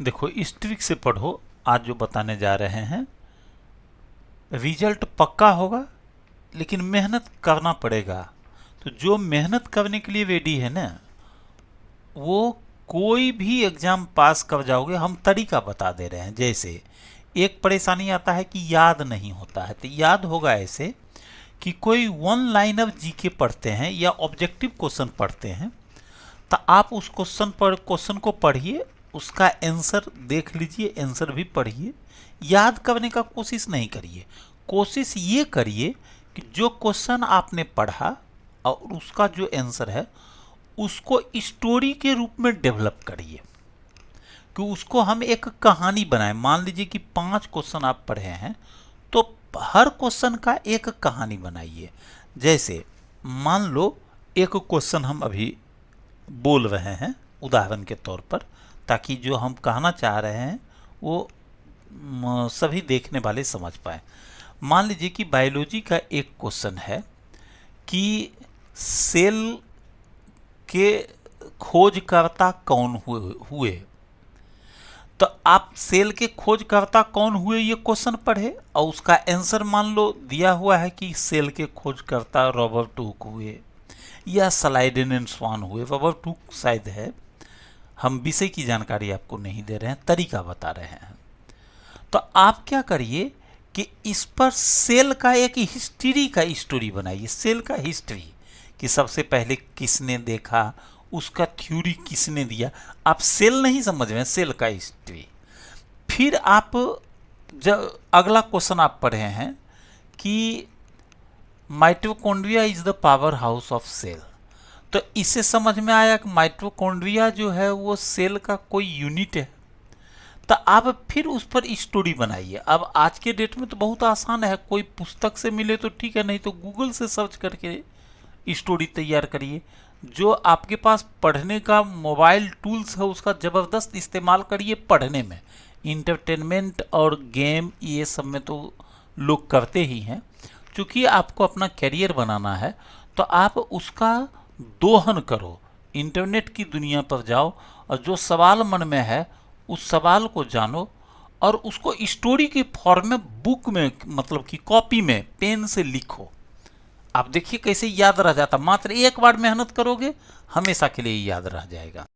देखो इस ट्रिक से पढ़ो। आज जो बताने जा रहे हैं रिजल्ट पक्का होगा, लेकिन मेहनत करना पड़ेगा। तो जो मेहनत करने के लिए रेडी है ना, वो कोई भी एग्जाम पास कर जाओगे। हम तरीका बता दे रहे हैं। जैसे एक परेशानी आता है कि याद नहीं होता है, तो याद होगा ऐसे कि कोई वन लाइनर जीके पढ़ते हैं या ऑब्जेक्टिव क्वेश्चन पढ़ते हैं, तो आप उस क्वेश्चन को पढ़िए, उसका आंसर देख लीजिए, आंसर भी पढ़िए। याद करने का कोशिश नहीं करिए। कोशिश ये करिए कि जो क्वेश्चन आपने पढ़ा और उसका जो आंसर है उसको स्टोरी के रूप में डेवलप करिए, कि उसको हम एक कहानी बनाएं। मान लीजिए कि 5 क्वेश्चन आप पढ़े हैं, तो हर क्वेश्चन का एक कहानी बनाइए। जैसे मान लो एक क्वेश्चन हम अभी बोल रहे हैं उदाहरण के तौर पर, ताकि जो हम कहना चाह रहे हैं वो सभी देखने वाले समझ पाए। मान लीजिए कि बायोलॉजी का एक क्वेश्चन है कि सेल के खोजकर्ता कौन हुए। तो आप सेल के खोजकर्ता कौन हुए ये क्वेश्चन पढ़े, और उसका आंसर मान लो दिया हुआ है कि सेल के खोजकर्ता रॉबर्ट हुक हुए या स्लाइडेन एंड स्वान हुए। रॉबर्ट हुक शायद है, हम विषय की जानकारी आपको नहीं दे रहे हैं, तरीका बता रहे हैं। तो आप क्या करिए कि इस पर सेल का एक हिस्ट्री का स्टोरी बनाइए। सेल का हिस्ट्री कि सबसे पहले किसने देखा, उसका थ्योरी किसने दिया। आप सेल नहीं समझ रहे हैं, सेल का हिस्ट्री। फिर आप जब अगला क्वेश्चन आप पढ़े हैं कि mitochondria is the power house of cell, तो इससे समझ में आया कि माइटोकॉन्ड्रिया जो है वो सेल का कोई यूनिट है। तो आप फिर उस पर स्टोरी बनाइए। अब आज के डेट में तो बहुत आसान है, कोई पुस्तक से मिले तो ठीक है, नहीं तो गूगल से सर्च करके स्टोरी तैयार करिए। जो आपके पास पढ़ने का मोबाइल टूल्स है उसका ज़बरदस्त इस्तेमाल करिए पढ़ने में। इंटरटेनमेंट और गेम ये सब में तो लोग करते ही हैं। चूँकि आपको अपना करियर बनाना है तो आप उसका दोहन करो, इंटरनेट की दुनिया पर जाओ और जो सवाल मन में है उस सवाल को जानो और उसको स्टोरी के फॉर्म में बुक में, मतलब कि कॉपी में पेन से लिखो। आप देखिए कैसे याद रह जाता। मात्र एक बार मेहनत करोगे हमेशा के लिए याद रह जाएगा।